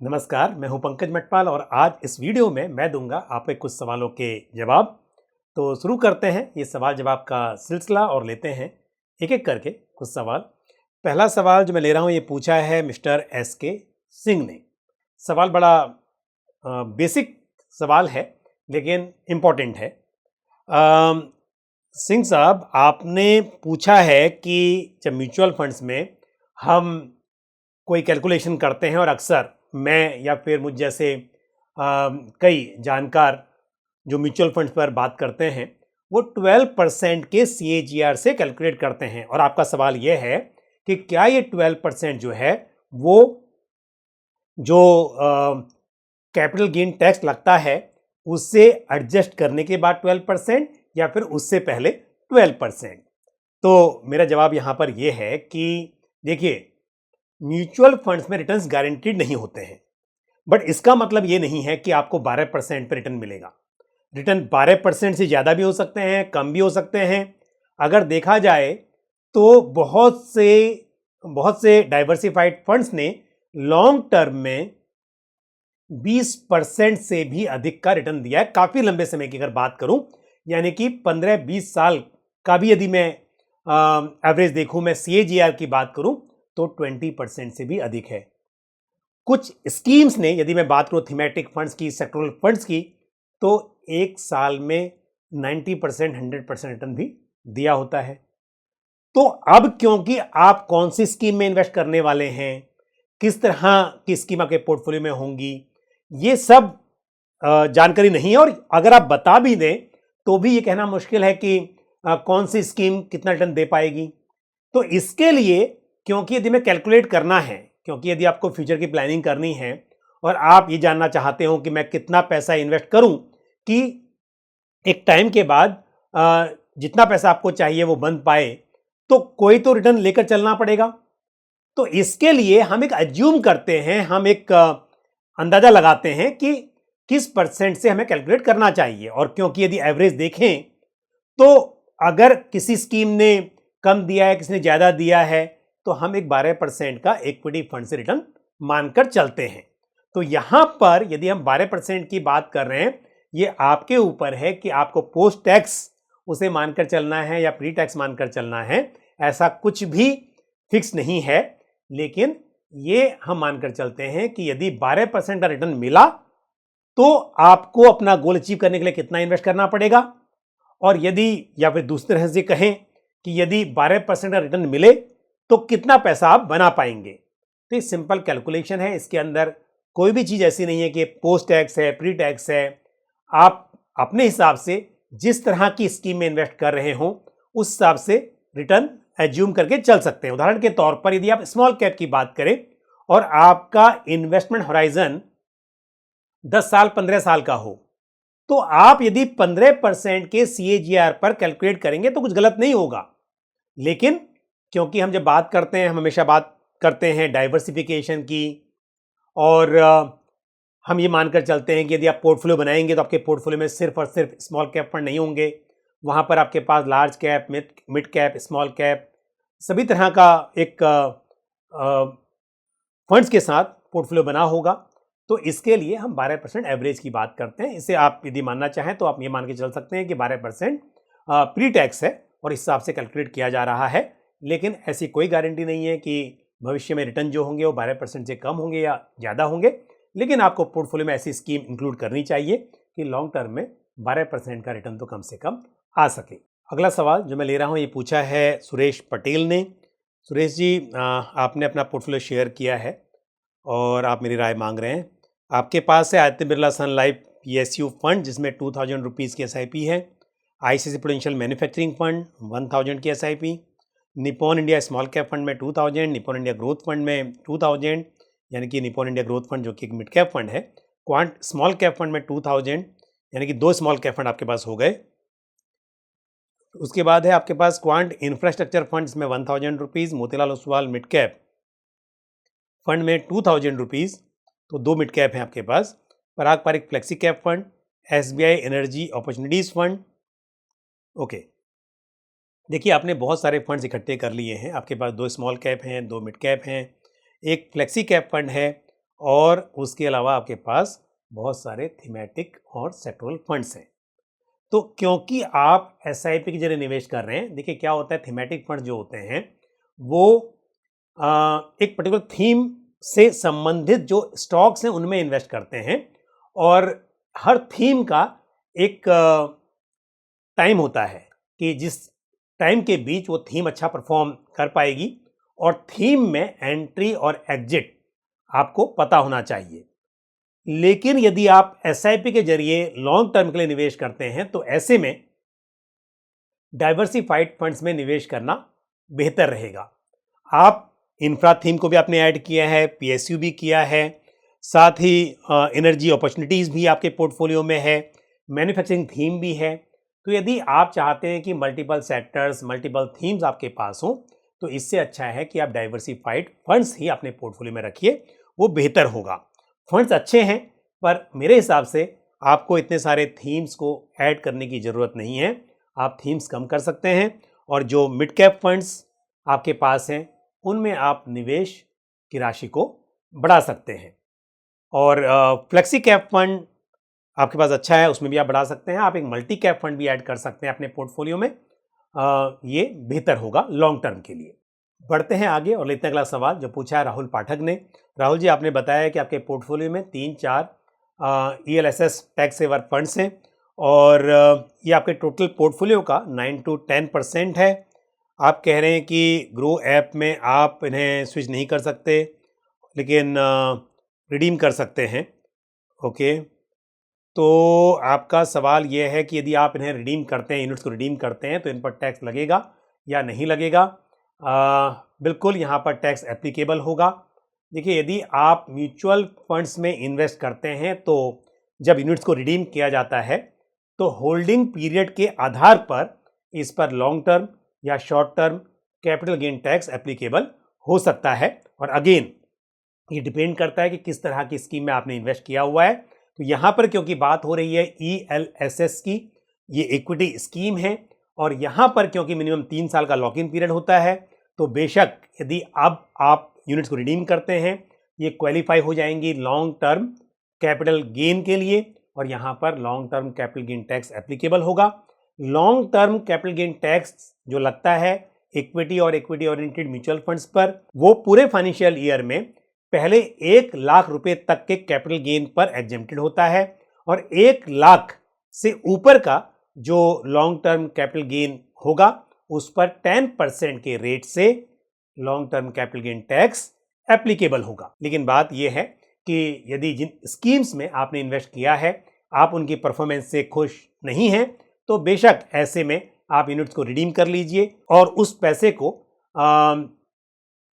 नमस्कार, मैं हूं पंकज मटपाल और आज इस वीडियो में मैं दूंगा आपके कुछ सवालों के जवाब। तो शुरू करते हैं ये सवाल जवाब का सिलसिला और लेते हैं एक एक करके कुछ सवाल। पहला सवाल जो मैं ले रहा हूं ये पूछा है मिस्टर एस.के. सिंह ने। सवाल बड़ा बेसिक सवाल है लेकिन इम्पोर्टेंट है। सिंह साहब, आपने पूछा है कि जब म्यूचुअल फंड्स में हम कोई कैलकुलेशन करते हैं और अक्सर मैं या फिर मुझ जैसे कई जानकार जो म्यूचुअल फंड्स पर बात करते हैं वो 12% के CAGR से कैलकुलेट करते हैं, और आपका सवाल ये है कि क्या ये 12% जो है वो जो कैपिटल गेन टैक्स लगता है उससे एडजस्ट करने के बाद 12% या फिर उससे पहले 12%। तो मेरा जवाब यहां पर यह है कि देखिए, म्यूचुअल फंड्स में रिटर्न्स गारंटीड नहीं होते हैं, बट इसका मतलब यह नहीं है कि आपको 12% पे रिटर्न मिलेगा। रिटर्न 12% से ज़्यादा भी हो सकते हैं, कम भी हो सकते हैं। अगर देखा जाए तो बहुत से डाइवर्सिफाइड फंड्स ने लॉन्ग टर्म में 20% से भी अधिक का रिटर्न दिया है, काफ़ी लंबे समय की अगर बात करूं, यानी कि 15-20 साल का भी यदि मैं एवरेज देखूं, मैं CAGR की बात करूं तो 20% से भी अधिक है। कुछ स्कीम्स ने, यदि मैं बात करूं थीमेटिक फंड्स की, सेक्टोरल फंड्स की, तो एक साल में 90%, 100% रिटर्न भी दिया होता है। तो अब क्योंकि आप कौन सी स्कीम में इन्वेस्ट करने वाले हैं, किस तरह की स्कीम आपके पोर्टफोलियो में होंगी, ये सब जानकारी नहीं है, और अगर आप बता भी दें तो भी ये कहना मुश्किल है कि कौन सी स्कीम कितना रिटर्न दे पाएगी। तो इसके लिए, क्योंकि यदि मैं कैलकुलेट करना है, क्योंकि यदि आपको फ्यूचर की प्लानिंग करनी है और आप ये जानना चाहते हो कि मैं कितना पैसा इन्वेस्ट करूं कि एक टाइम के बाद जितना पैसा आपको चाहिए वो बन पाए, तो कोई तो रिटर्न लेकर चलना पड़ेगा। तो इसके लिए हम एक अज्यूम करते हैं, हम एक अंदाजा लगाते हैं कि किस परसेंट से हमें कैलकुलेट करना चाहिए। और क्योंकि यदि एवरेज देखें तो अगर किसी स्कीम ने कम दिया है, किसी ने ज्यादा दिया है, तो हम एक 12% का इक्विटी फंड से रिटर्न मानकर चलते हैं। तो यहां पर यदि हम 12% की बात कर रहे हैं, ये आपके ऊपर है कि आपको पोस्ट टैक्स उसे मानकर चलना है या प्री टैक्स मानकर चलना है। ऐसा कुछ भी फिक्स नहीं है, लेकिन ये हम मानकर चलते हैं कि यदि 12% का रिटर्न मिला तो आपको अपना गोल अचीव करने के लिए कितना इन्वेस्ट करना पड़ेगा, और यदि, या फिर दूसरी तरह से कहें कि यदि 12% का रिटर्न मिले तो कितना पैसा आप बना पाएंगे। तो ये सिंपल कैलकुलेशन है, इसके अंदर कोई भी चीज ऐसी नहीं है कि पोस्ट टैक्स है, प्री टैक्स है। आप अपने हिसाब से जिस तरह की स्कीम में इन्वेस्ट कर रहे हो उस हिसाब से रिटर्न एज्यूम करके चल सकते हैं। उदाहरण के तौर पर यदि आप स्मॉल कैप की बात करें और आपका इन्वेस्टमेंट होराइजन 10 साल 15 साल का हो, तो आप यदि 15% के CAGR पर कैलकुलेट करेंगे तो कुछ गलत नहीं होगा। लेकिन क्योंकि हम जब बात करते हैं, हम हमेशा बात करते हैं डाइवर्सिफिकेशन की, और हम ये मानकर चलते हैं कि यदि आप पोर्टफोलियो बनाएंगे तो आपके पोर्टफोलियो में सिर्फ और सिर्फ स्मॉल कैप फंड नहीं होंगे, वहाँ पर आपके पास large cap, mid cap, small cap, सभी तरह का एक फंड्स के साथ पोर्टफोलियो बना होगा। तो इसके लिए हम 12% एवरेज की बात करते हैं। इसे आप यदि मानना चाहें तो आप ये मान के चल सकते हैं कि 12% प्री टैक्स है और इस हिसाब से कैलकुलेट किया जा रहा है। लेकिन ऐसी कोई गारंटी नहीं है कि भविष्य में रिटर्न जो होंगे वो 12% से कम होंगे या ज़्यादा होंगे। लेकिन आपको पोर्टफोलियो में ऐसी स्कीम इंक्लूड करनी चाहिए कि लॉन्ग टर्म में 12% का रिटर्न तो कम से कम आ सके। अगला सवाल जो मैं ले रहा हूँ ये पूछा है सुरेश पटेल ने। सुरेश जी, आपने अपना पोर्टफोलियो शेयर किया है और आप मेरी राय मांग रहे हैं। आपके पास है आदित्य बिरला सन लाइफ PSU फंड जिसमें 2000 रुपीज़ की SIP है, ICICI प्रूडेंशियल मैन्युफैक्चरिंग फंड 1000 की SIP, Nippon India small cap fund में 2000, निप्पॉन इंडिया ग्रोथ फंड में 2000, यानी कि निप्पॉन इंडिया ग्रोथ फंड जो कि एक मिड कैप फंड है, क्वांट स्मॉल कैप फंड में 2000, यानी कि 2 स्मॉल कैप फंड आपके पास हो गए। उसके बाद है आपके पास क्वांट इंफ्रास्ट्रक्चर फंड में 1000 rupees, Motilal Oswal mid cap fund में 2000 रुपीज़, तो 2 मिड कैप हैं आपके पास। Parag Parikh flexi cap fund, SBI energy opportunities fund. Okay, देखिए आपने बहुत सारे फंड्स इकट्ठे कर लिए हैं। आपके पास 2 स्मॉल कैप हैं, 2 मिड कैप हैं, एक फ्लेक्सी कैप फंड है और उसके अलावा आपके पास बहुत सारे थीमेटिक और सेक्टोरल फंड्स हैं। तो क्योंकि आप एसआईपी के जरिए निवेश कर रहे हैं, देखिए क्या होता है, थीमेटिक फंड जो होते हैं वो एक पर्टिकुलर थीम से संबंधित जो स्टॉक्स हैं उनमें इन्वेस्ट करते हैं, और हर थीम का एक टाइम होता है कि जिस टाइम के बीच वो थीम अच्छा परफॉर्म कर पाएगी, और थीम में एंट्री और एग्जिट आपको पता होना चाहिए। लेकिन यदि आप एसआईपी के जरिए लॉन्ग टर्म के लिए निवेश करते हैं तो ऐसे में डाइवर्सिफाइड फंड्स में निवेश करना बेहतर रहेगा। आप इंफ्रा थीम को भी आपने ऐड किया है, पीएसयू भी किया है, साथ ही एनर्जी अपॉर्चुनिटीज़ भी आपके पोर्टफोलियो में है, मैन्युफैक्चरिंग थीम भी है। तो यदि आप चाहते हैं कि मल्टीपल सेक्टर्स, मल्टीपल थीम्स आपके पास हों, तो इससे अच्छा है कि आप डाइवर्सिफाइड फंड्स ही अपने पोर्टफोलियो में रखिए, वो बेहतर होगा। फंड्स अच्छे हैं, पर मेरे हिसाब से आपको इतने सारे थीम्स को ऐड करने की ज़रूरत नहीं है। आप थीम्स कम कर सकते हैं, और जो मिड कैप फंड्स आपके पास हैं उनमें आप निवेश की राशि को बढ़ा सकते हैं। और फ्लेक्सी कैप फंड आपके पास अच्छा है, उसमें भी आप बढ़ा सकते हैं। आप एक मल्टी कैप फंड भी ऐड कर सकते हैं अपने पोर्टफोलियो में, ये बेहतर होगा लॉन्ग टर्म के लिए। बढ़ते हैं आगे और लेते हैं अगला सवाल जो पूछा है राहुल पाठक ने। राहुल जी, आपने बताया कि आपके पोर्टफोलियो में 3-4 ELSS टैक्स सेवर फंड्स हैं, और ये आपके टोटल पोर्टफोलियो का 9 to 10% है। आप कह रहे हैं कि ग्रो ऐप में आप इन्हें स्विच नहीं कर सकते, लेकिन रिडीम कर सकते हैं। ओके, तो आपका सवाल ये है कि यदि आप इन्हें रिडीम करते हैं, यूनिट्स को रिडीम करते हैं, तो इन पर टैक्स लगेगा या नहीं लगेगा? बिल्कुल यहाँ पर टैक्स एप्लीकेबल होगा। देखिए, यदि आप म्यूचुअल फंड्स में इन्वेस्ट करते हैं तो जब यूनिट्स को रिडीम किया जाता है तो होल्डिंग पीरियड के आधार पर इस पर लॉन्ग टर्म या short term capital gain tax applicable हो सकता है। और अगेन ये डिपेंड करता है कि किस तरह की स्कीम में आपने इन्वेस्ट किया हुआ है। तो यहाँ पर क्योंकि बात हो रही है ELSS की, ये इक्विटी स्कीम है, और यहाँ पर क्योंकि मिनिमम 3 साल का लॉक इन पीरियड होता है, तो बेशक यदि अब आप यूनिट्स को रिडीम करते हैं, ये क्वालिफाई हो जाएंगी लॉन्ग टर्म कैपिटल गेन के लिए, और यहाँ पर long term capital gain tax applicable होगा। Long term capital gain tax जो लगता है इक्विटी और इक्विटी ओरिएंटेड म्यूचुअल फंड्स पर, वो पूरे फाइनेंशियल ईयर में पहले 1 लाख रुपए तक के कैपिटल गेन पर एग्जेम्प्टेड होता है, और 1 लाख से ऊपर का जो लॉन्ग टर्म कैपिटल गेन होगा उस पर 10% के रेट से long term capital gain tax applicable होगा। लेकिन बात यह है कि यदि जिन स्कीम्स में आपने इन्वेस्ट किया है आप उनकी परफॉर्मेंस से खुश नहीं हैं, तो बेशक ऐसे में आप यूनिट्स को रिडीम कर लीजिए, और उस पैसे को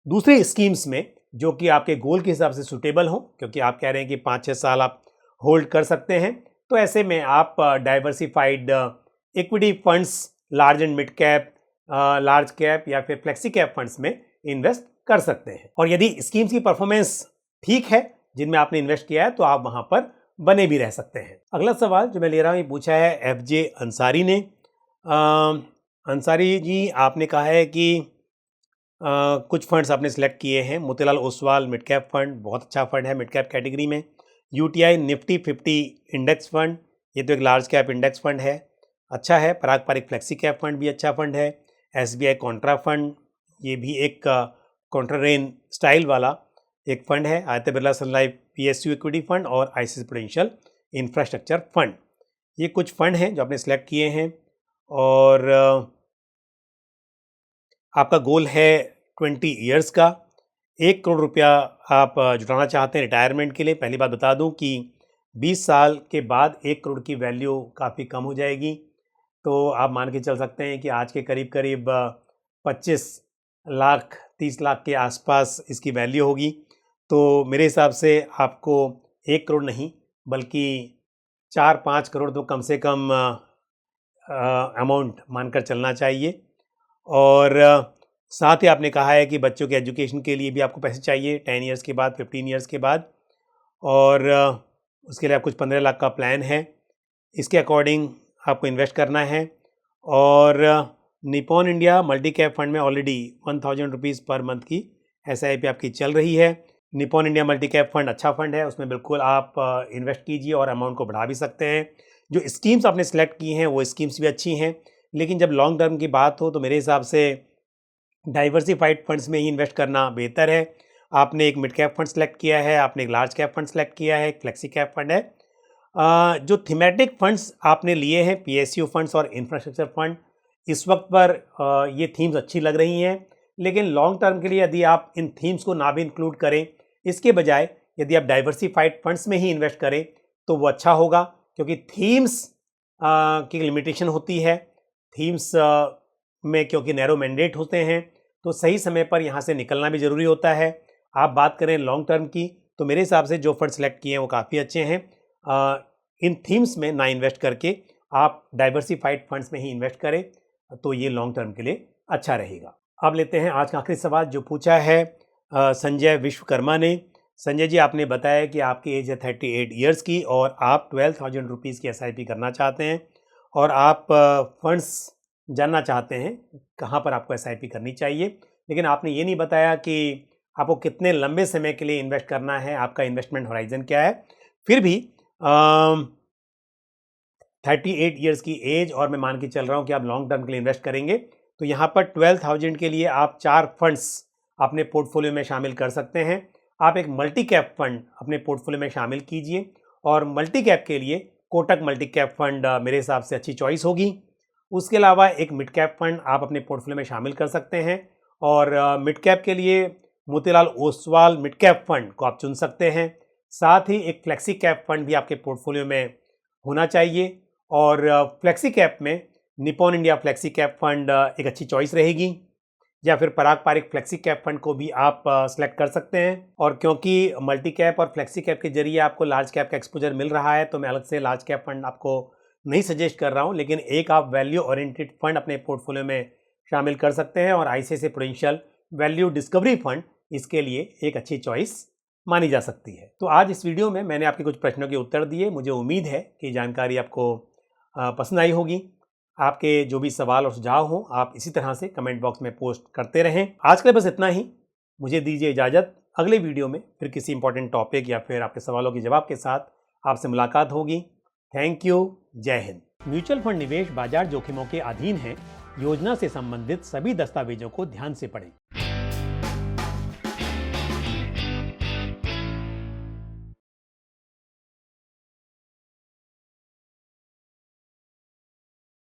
दूसरी स्कीम्स में जो कि आपके गोल के हिसाब से सूटेबल हो, क्योंकि आप कह रहे हैं कि 5-6 साल आप होल्ड कर सकते हैं, तो ऐसे में आप diversified equity funds, large and mid cap, large cap या फिर फ्लेक्सी कैप फंड्स में इन्वेस्ट कर सकते हैं। और यदि स्कीम्स की परफॉर्मेंस ठीक है जिनमें आपने इन्वेस्ट किया है, तो आप वहां पर बने भी रह सकते हैं। अगला सवाल जो मैं ले रहा हूँ ये पूछा है FJ अंसारी ने। अंसारी जी, आपने कहा है कि कुछ फंड्स आपने सेलेक्ट किए हैं। Motilal Oswal mid cap fund बहुत अच्छा फंड है मिड कैप कैटेगरी में। UTI निफ्टी 50 इंडेक्स फंड, ये तो एक लार्ज कैप इंडेक्स फंड है, अच्छा है। पराग पारिक फ्लेक्सी कैप फंड भी अच्छा फंड है। SBI कॉन्ट्रा फंड, ये भी एक कॉन्ट्रारेन स्टाइल वाला एक फंड है। आदित्य बिरला सन लाइफ PSU इक्विटी फंड और ICICI प्रूडेंशियल इंफ्रास्ट्रक्चर फंड, ये कुछ फंड हैं जो आपने सेलेक्ट किए हैं। और आपका गोल है 20 ईयर्स का, 1 करोड़ रुपया आप जुटाना चाहते हैं रिटायरमेंट के लिए। पहली बात बता दूं कि 20 साल के बाद 1 करोड़ की वैल्यू काफ़ी कम हो जाएगी, तो आप मान के चल सकते हैं कि आज के करीब करीब 25 लाख 30 लाख के आसपास इसकी वैल्यू होगी। तो मेरे हिसाब से आपको 1 करोड़ नहीं बल्कि 4-5 करोड़ तो कम से कम अमाउंट मानकर चलना चाहिए। और साथ ही आपने कहा है कि बच्चों के एजुकेशन के लिए भी आपको पैसे चाहिए 10 ईयर्स के बाद, 15 ईयर्स के बाद, और उसके लिए आप कुछ 15 लाख का प्लान है, इसके अकॉर्डिंग आपको इन्वेस्ट करना है। और Nippon India multi cap fund में ऑलरेडी 1000 रुपीज़ पर मंथ की SIP आपकी चल रही है। Nippon India multi cap fund अच्छा फंड है, उसमें बिल्कुल आप इन्वेस्ट कीजिए और अमाउंट को बढ़ा भी सकते हैं। जो स्कीम्स आपने सेलेक्ट की हैं वो स्कीम्स भी अच्छी हैं, लेकिन जब लॉन्ग टर्म की बात हो तो मेरे हिसाब से डाइवर्सिफाइड फंड्स में ही इन्वेस्ट करना बेहतर है। आपने एक मिड कैप फंड सेलेक्ट किया है, आपने एक लार्ज कैप फंड सेलेक्ट किया है, एक फ्लेक्सी कैप फंड है। जो थीमेटिक फंड्स आपने लिए हैं, पीएसयू फंड्स और इंफ्रास्ट्रक्चर फंड, इस वक्त पर ये थीम्स अच्छी लग रही हैं, लेकिन लॉन्ग टर्म के लिए यदि आप इन थीम्स को ना भी इंक्लूड करें, इसके बजाय यदि आप डाइवर्सिफाइड फंड्स में ही इन्वेस्ट करें तो वो अच्छा होगा, क्योंकि थीम्स की लिमिटेशन होती है। थीम्स में क्योंकि नैरो मैंडेट होते हैं, तो सही समय पर यहाँ से निकलना भी ज़रूरी होता है। आप बात करें लॉन्ग टर्म की, तो मेरे हिसाब से जो फंड सेलेक्ट किए हैं वो काफ़ी अच्छे हैं। इन थीम्स में ना इन्वेस्ट करके आप डाइवर्सिफाइड फंड्स में ही इन्वेस्ट करें, तो ये लॉन्ग टर्म के लिए अच्छा रहेगा। अब लेते हैं आज का आखिरी सवाल जो पूछा है संजय विश्वकर्मा ने। संजय जी, आपने बताया कि आपकी एज है 38 ईयर्स की और आप 12,000 रुपीज़ की SIP करना चाहते हैं और आप फंड्स जानना चाहते हैं कहाँ पर आपको SIP करनी चाहिए, लेकिन आपने ये नहीं बताया कि आपको कितने लंबे समय के लिए इन्वेस्ट करना है, आपका इन्वेस्टमेंट होराइजन क्या है। फिर भी 38 ईयर्स की एज और मैं मान के चल रहा हूँ कि आप लॉन्ग टर्म के लिए इन्वेस्ट करेंगे, तो यहाँ पर 12,000 के लिए आप 4 फंड्स अपने पोर्टफोलियो में शामिल कर सकते हैं। आप एक मल्टी कैप फंड अपने पोर्टफोलियो में शामिल कीजिए और मल्टी कैप के लिए कोटक मल्टी कैप फंड मेरे हिसाब से अच्छी चॉइस होगी। उसके अलावा एक मिड कैप फंड आप अपने पोर्टफोलियो में शामिल कर सकते हैं और मिड कैप के लिए Motilal Oswal mid cap fund को आप चुन सकते हैं। साथ ही एक फ्लेक्सी कैप फंड भी आपके पोर्टफोलियो में होना चाहिए और फ्लेक्सी कैप में Nippon India flexi cap fund एक अच्छी चॉइस रहेगी, या फिर पराग पारिक फ्लेक्सी कैप फंड को भी आप सेलेक्ट कर सकते हैं। और क्योंकि मल्टी कैप और फ्लेक्सी कैप के जरिए आपको लार्ज कैप का एक्सपोजर मिल रहा है, तो मैं अलग से लार्ज कैप फंड आपको नहीं सजेस्ट कर रहा हूं, लेकिन एक आप वैल्यू ओरिएंटेड फंड अपने पोर्टफोलियो में शामिल कर सकते हैं और ICICI prudential value discovery fund इसके लिए एक अच्छी चॉइस मानी जा सकती है। तो आज इस वीडियो में मैंने आपके कुछ प्रश्नों के उत्तर दिए। मुझे उम्मीद है कि जानकारी आपको पसंद आई होगी। आपके जो भी सवाल और सुझाव हों, आप इसी तरह से कमेंट बॉक्स में पोस्ट करते रहें। आज के लिए बस इतना ही। मुझे दीजिए इजाज़त। अगले वीडियो में फिर किसी इंपॉर्टेंट टॉपिक या फिर आपके सवालों के जवाब के साथ आपसे मुलाकात होगी। Thank you. जय हिंद। म्यूचुअल फंड निवेश बाजार जोखिमों के अधीन है। योजना से संबंधित सभी दस्तावेजों को ध्यान से पढ़ें।